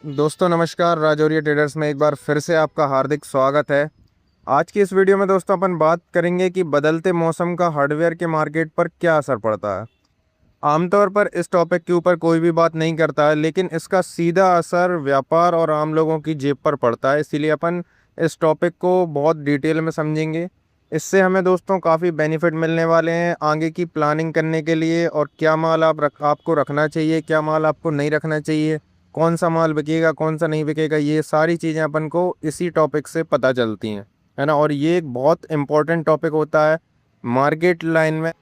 दोस्तों नमस्कार। राजौरिया ट्रेडर्स में एक बार फिर से आपका हार्दिक स्वागत है। आज की इस वीडियो में दोस्तों अपन बात करेंगे कि बदलते मौसम का हार्डवेयर के मार्केट पर क्या असर पड़ता है। आमतौर पर इस टॉपिक के ऊपर कोई भी बात नहीं करता है, लेकिन इसका सीधा असर व्यापार और आम लोगों की जेब पर पड़ता है। इसीलिए अपन इस टॉपिक को बहुत डिटेल में समझेंगे। इससे हमें दोस्तों काफ़ी बेनिफिट मिलने वाले हैं आगे की प्लानिंग करने के लिए, और क्या माल आपको रखना चाहिए, क्या माल आपको नहीं रखना चाहिए, कौन सा माल बिकेगा कौन सा नहीं बिकेगा, ये सारी चीज़ें अपन को इसी टॉपिक से पता चलती हैं, है ना। और ये एक बहुत इम्पोर्टेंट टॉपिक होता है मार्केट लाइन में।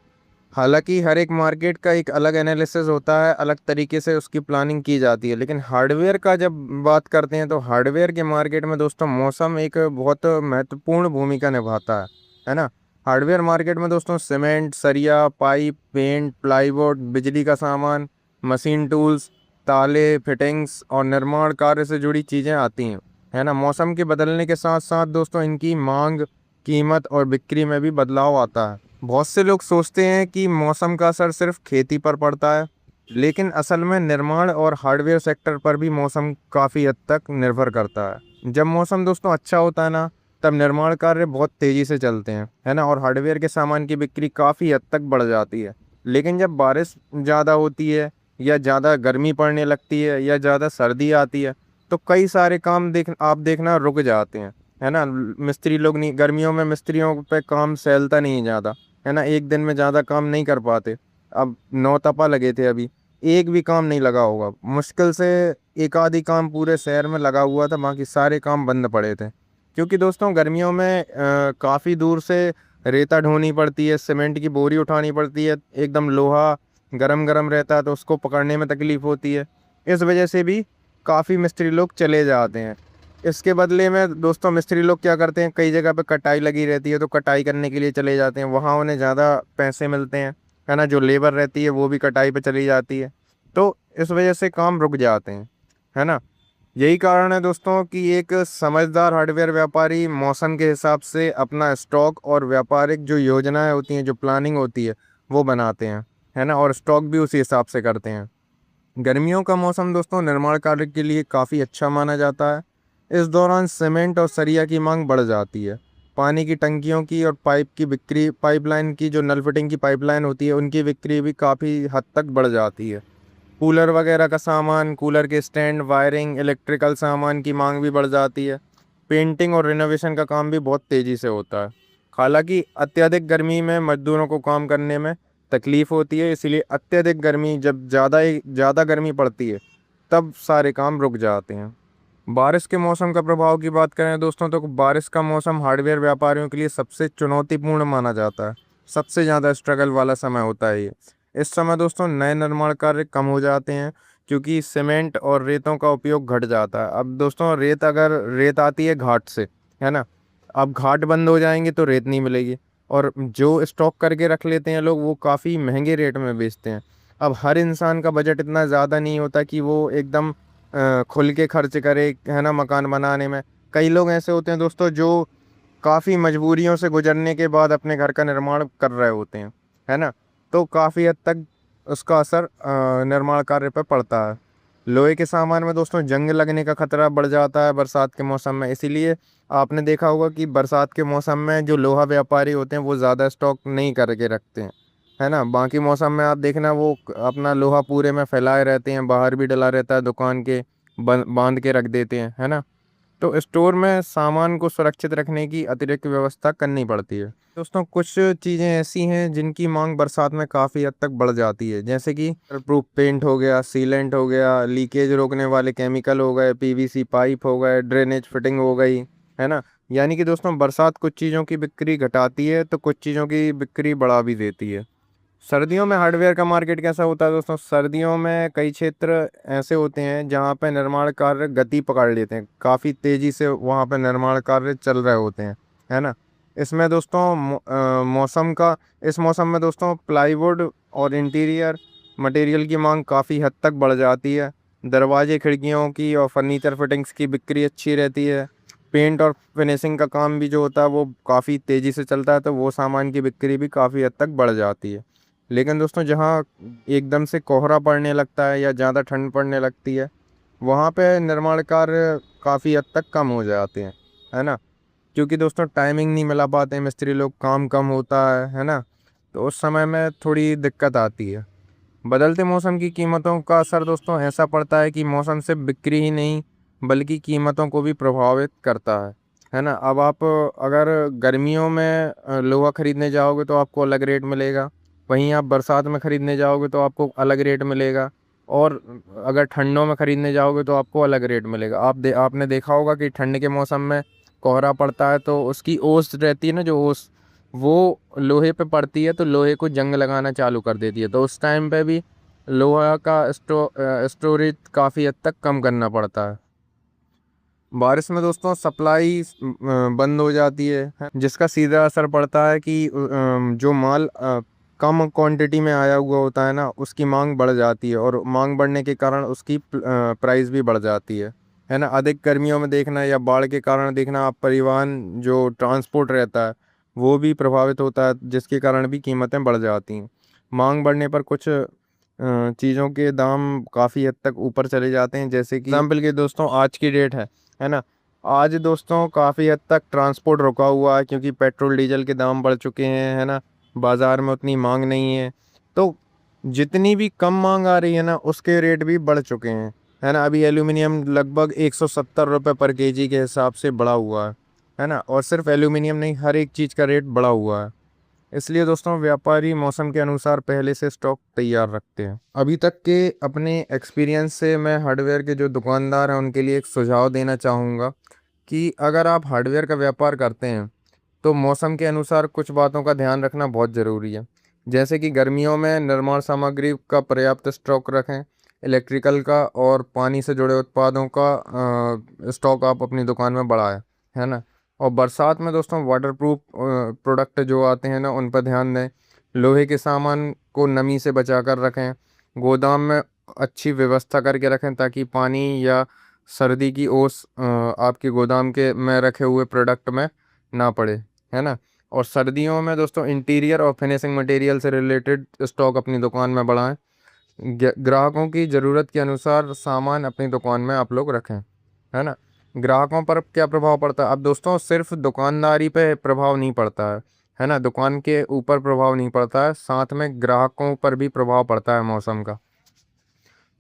हालांकि हर एक मार्केट का एक अलग एनालिसिस होता है, अलग तरीके से उसकी प्लानिंग की जाती है, लेकिन हार्डवेयर का जब बात करते हैं तो हार्डवेयर के मार्केट में दोस्तों मौसम एक बहुत महत्वपूर्ण भूमिका निभाता है ना। हार्डवेयर मार्केट में दोस्तों सीमेंट, सरिया, पाइप, पेंट, प्लाईवुड, बिजली का सामान, मशीन टूल्स, ताले, फिटिंग्स और निर्माण कार्य से जुड़ी चीज़ें आती हैं, है ना। मौसम के बदलने के साथ साथ दोस्तों इनकी मांग, कीमत और बिक्री में भी बदलाव आता है। बहुत से लोग सोचते हैं कि मौसम का असर सिर्फ खेती पर पड़ता है, लेकिन असल में निर्माण और हार्डवेयर सेक्टर पर भी मौसम काफ़ी हद तक निर्भर करता है। जब मौसम दोस्तों अच्छा होता है ना, तब निर्माण कार्य बहुत तेज़ी से चलते हैं, है ना, और हार्डवेयर के सामान की बिक्री काफ़ी हद तक बढ़ जाती है। लेकिन जब बारिश ज़्यादा होती है, या ज़्यादा गर्मी पड़ने लगती है, या ज़्यादा सर्दी आती है, तो कई सारे काम आप देखना रुक जाते हैं, है ना। मिस्त्री लोग नहीं, गर्मियों में मिस्त्रियों पे काम सहलता नहीं ज़्यादा, है ना। एक दिन में ज़्यादा काम नहीं कर पाते। अब 9 तपा लगे थे, अभी एक भी काम नहीं लगा होगा, मुश्किल से एक आधी काम पूरे शहर में लगा हुआ था, बाकी सारे काम बंद पड़े थे। क्योंकि दोस्तों गर्मियों में काफ़ी दूर से रेता ढोनी पड़ती है, सीमेंट की बोरी उठानी पड़ती है, एकदम लोहा गरम गरम रहता है तो उसको पकड़ने में तकलीफ़ होती है। इस वजह से भी काफ़ी मिस्त्री लोग चले जाते हैं। इसके बदले में दोस्तों मिस्त्री लोग क्या करते हैं, कई जगह पे कटाई लगी रहती है तो कटाई करने के लिए चले जाते हैं, वहाँ उन्हें ज़्यादा पैसे मिलते हैं, है ना। जो लेबर रहती है वो भी कटाई पे चली जाती है, तो इस वजह से काम रुक जाते हैं, है ना। यही कारण है दोस्तों कि एक समझदार हार्डवेयर व्यापारी मौसम के हिसाब से अपना स्टॉक और व्यापारिक जो योजनाएं होती हैं, जो प्लानिंग होती है, वो बनाते हैं, है ना, और स्टॉक भी उसी हिसाब से करते हैं। गर्मियों का मौसम दोस्तों निर्माण कार्य के लिए काफ़ी अच्छा माना जाता है। इस दौरान सीमेंट और सरिया की मांग बढ़ जाती है। पानी की टंकियों की और पाइपलाइन की, जो नल फिटिंग की पाइपलाइन होती है, उनकी बिक्री भी काफ़ी हद तक बढ़ जाती है। कूलर वगैरह का सामान, कूलर के स्टैंड, वायरिंग, इलेक्ट्रिकल सामान की मांग भी बढ़ जाती है। पेंटिंग और रिनोवेशन का काम भी बहुत तेज़ी से होता है। हालांकि अत्यधिक गर्मी में मजदूरों को काम करने में तकलीफ़ होती है, इसीलिए अत्यधिक गर्मी, जब ज़्यादा गर्मी पड़ती है, तब सारे काम रुक जाते हैं। बारिश के मौसम का प्रभाव की बात करें दोस्तों, तो बारिश का मौसम हार्डवेयर व्यापारियों के लिए सबसे चुनौतीपूर्ण माना जाता है। सबसे ज़्यादा स्ट्रगल वाला समय होता है ये। इस समय दोस्तों नए निर्माण कार्य कम हो जाते हैं, क्योंकि सीमेंट और रेतों का उपयोग घट जाता है। अब दोस्तों अगर रेत आती है घाट से, है ना, अब घाट बंद हो जाएंगे तो रेत नहीं मिलेगी, और जो स्टॉक करके रख लेते हैं लोग, वो काफ़ी महंगे रेट में बेचते हैं। अब हर इंसान का बजट इतना ज़्यादा नहीं होता कि वो एकदम खुल के खर्च करे, है ना, मकान बनाने में। कई लोग ऐसे होते हैं दोस्तों जो काफ़ी मजबूरियों से गुजरने के बाद अपने घर का निर्माण कर रहे होते हैं, है ना। तो काफ़ी हद तक उसका असर निर्माण कार्य पर पड़ता है। लोहे के सामान में दोस्तों जंग लगने का खतरा बढ़ जाता है बरसात के मौसम में, इसीलिए आपने देखा होगा कि बरसात के मौसम में जो लोहा व्यापारी होते हैं वो ज़्यादा स्टॉक नहीं करके रखते हैं, है ना। बाकी मौसम में आप देखना वो अपना लोहा पूरे में फैलाए रहते हैं, बाहर भी डला रहता है, दुकान के बांध के रख देते हैं, है ना। तो स्टोर में सामान को सुरक्षित रखने की अतिरिक्त व्यवस्था करनी पड़ती है। दोस्तों कुछ चीज़ें ऐसी हैं जिनकी मांग बरसात में काफ़ी हद तक बढ़ जाती है, जैसे कि प्रूफ पेंट हो गया, सीलेंट हो गया, लीकेज रोकने वाले केमिकल हो गए, पीवीसी पाइप हो गए, ड्रेनेज फिटिंग हो गई, है ना। यानी कि दोस्तों बरसात कुछ चीज़ों की बिक्री घटाती है तो कुछ चीज़ों की बिक्री बढ़ा भी देती है। सर्दियों में हार्डवेयर का मार्केट कैसा होता है दोस्तों, सर्दियों में कई क्षेत्र ऐसे होते हैं जहाँ पे निर्माण कार्य गति पकड़ लेते हैं, काफ़ी तेज़ी से वहाँ पे निर्माण कार्य चल रहे होते हैं, है ना। इसमें दोस्तों मौसम का इस मौसम में दोस्तों प्लाईवुड और इंटीरियर मटेरियल की मांग काफ़ी हद तक बढ़ जाती है। दरवाजे, खिड़कियों की और फर्नीचर फिटिंग्स की बिक्री अच्छी रहती है। पेंट और फिनिशिंग का काम भी जो होता है वो काफ़ी तेज़ी से चलता है, तो वो सामान की बिक्री भी काफ़ी हद तक बढ़ जाती है। लेकिन दोस्तों जहाँ एकदम से कोहरा पड़ने लगता है या ज़्यादा ठंड पड़ने लगती है, वहाँ पे निर्माण कार्य काफ़ी हद तक कम हो जाते हैं, है ना। क्योंकि दोस्तों टाइमिंग नहीं मिला पाते, मिस्त्री लोग, काम कम होता है ना। तो उस समय में थोड़ी दिक्कत आती है। बदलते मौसम की कीमतों का असर दोस्तों ऐसा पड़ता है कि मौसम सिर्फ बिक्री ही नहीं बल्कि कीमतों को भी प्रभावित करता है ना। अब आप अगर गर्मियों में लोहा खरीदने जाओगे तो आपको अलग रेट मिलेगा। वहीं आप बरसात में खरीदने जाओगे तो आपको अलग रेट मिलेगा। और अगर ठंडों में खरीदने जाओगे तो आपको अलग रेट मिलेगा। आपने देखा होगा कि ठंड के मौसम में कोहरा पड़ता है तो उसकी ओस रहती है ना, जो ओस वो लोहे पे पड़ती है तो लोहे को जंग लगाना चालू कर देती है। तो उस टाइम पे भी लोहा का स्टोरेज काफ़ी हद तक कम करना पड़ता है। बारिश में दोस्तों सप्लाई बंद हो जाती है, जिसका सीधा असर पड़ता है कि जो माल कम क्वांटिटी में आया हुआ होता है ना, उसकी मांग बढ़ जाती है और मांग बढ़ने के कारण उसकी प्राइस भी बढ़ जाती है ना। अधिक गर्मियों में देखना या बाढ़ के कारण देखना, आप परिवहन जो ट्रांसपोर्ट रहता है वो भी प्रभावित होता है, जिसके कारण भी कीमतें बढ़ जाती हैं। मांग बढ़ने पर कुछ चीज़ों के दाम काफ़ी हद तक ऊपर चले जाते हैं। जैसे कि एग्जाम्पल के दोस्तों आज की डेट है ना। आज दोस्तों काफ़ी हद तक ट्रांसपोर्ट रुका हुआ है क्योंकि पेट्रोल डीजल के दाम बढ़ चुके हैं, है ना। बाज़ार में उतनी मांग नहीं है, तो जितनी भी कम मांग आ रही है ना उसके रेट भी बढ़ चुके हैं, है ना। अभी एल्यूमिनियम लगभग 170 रुपये पर केजी के हिसाब से बढ़ा हुआ है ना। और सिर्फ एल्यूमिनियम नहीं, हर एक चीज़ का रेट बढ़ा हुआ है। इसलिए दोस्तों व्यापारी मौसम के अनुसार पहले से स्टॉक तैयार रखते हैं। अभी तक के अपने एक्सपीरियंस से मैं हार्डवेयर के जो दुकानदार हैं उनके लिए एक सुझाव देना चाहूँगा कि अगर आप हार्डवेयर का व्यापार करते हैं तो मौसम के अनुसार कुछ बातों का ध्यान रखना बहुत ज़रूरी है। जैसे कि गर्मियों में निर्माण सामग्री का पर्याप्त स्टॉक रखें। इलेक्ट्रिकल का और पानी से जुड़े उत्पादों का स्टॉक आप अपनी दुकान में बढ़ाएं, है ना। और बरसात में दोस्तों वाटरप्रूफ प्रोडक्ट जो आते हैं ना उन पर ध्यान दें। लोहे के सामान को नमी से बचा कर रखें। गोदाम में अच्छी व्यवस्था करके रखें ताकि पानी या सर्दी की ओस आपके गोदाम के में रखे हुए प्रोडक्ट में ना पड़े, है ना। और सर्दियों में दोस्तों इंटीरियर और फिनिशिंग मटेरियल से रिलेटेड स्टॉक अपनी दुकान में बढ़ाएं। ग्राहकों की ज़रूरत के अनुसार सामान अपनी दुकान में आप लोग रखें, है ना। ग्राहकों पर क्या प्रभाव पड़ता है? अब दोस्तों सिर्फ दुकानदारी पे प्रभाव नहीं पड़ता है ना। दुकान के ऊपर प्रभाव नहीं पड़ता है, साथ में ग्राहकों पर भी प्रभाव पड़ता है मौसम का।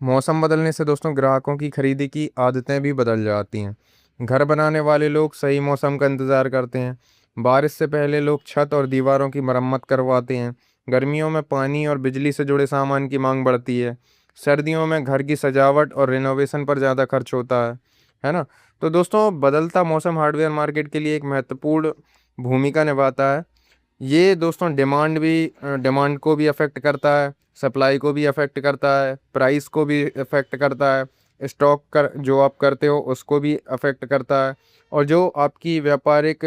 मौसम बदलने से दोस्तों ग्राहकों की खरीदी की आदतें भी बदल जाती हैं। घर बनाने वाले लोग सही मौसम का इंतज़ार करते हैं। बारिश से पहले लोग छत और दीवारों की मरम्मत करवाते हैं। गर्मियों में पानी और बिजली से जुड़े सामान की मांग बढ़ती है। सर्दियों में घर की सजावट और रिनोवेशन पर ज़्यादा खर्च होता है ना। तो दोस्तों बदलता मौसम हार्डवेयर मार्केट के लिए एक महत्वपूर्ण भूमिका निभाता है। ये दोस्तों डिमांड को भी अफेक्ट करता है, सप्लाई को भी अफेक्ट करता है, प्राइस को भी अफेक्ट करता है, स्टॉक कर जो आप करते हो उसको भी अफेक्ट करता है, और जो आपकी व्यापारिक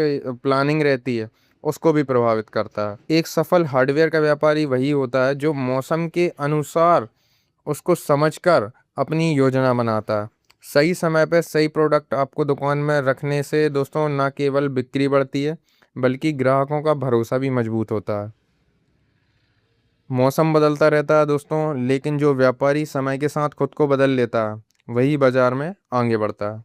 प्लानिंग रहती है उसको भी प्रभावित करता है। एक सफल हार्डवेयर का व्यापारी वही होता है जो मौसम के अनुसार उसको समझकर अपनी योजना बनाता है। सही समय पे सही प्रोडक्ट आपको दुकान में रखने से दोस्तों ना केवल बिक्री बढ़ती है बल्कि ग्राहकों का भरोसा भी मजबूत होता है। मौसम बदलता रहता है दोस्तों, लेकिन जो व्यापारी समय के साथ खुद को बदल लेता है वही बाजार में आगे बढ़ता है।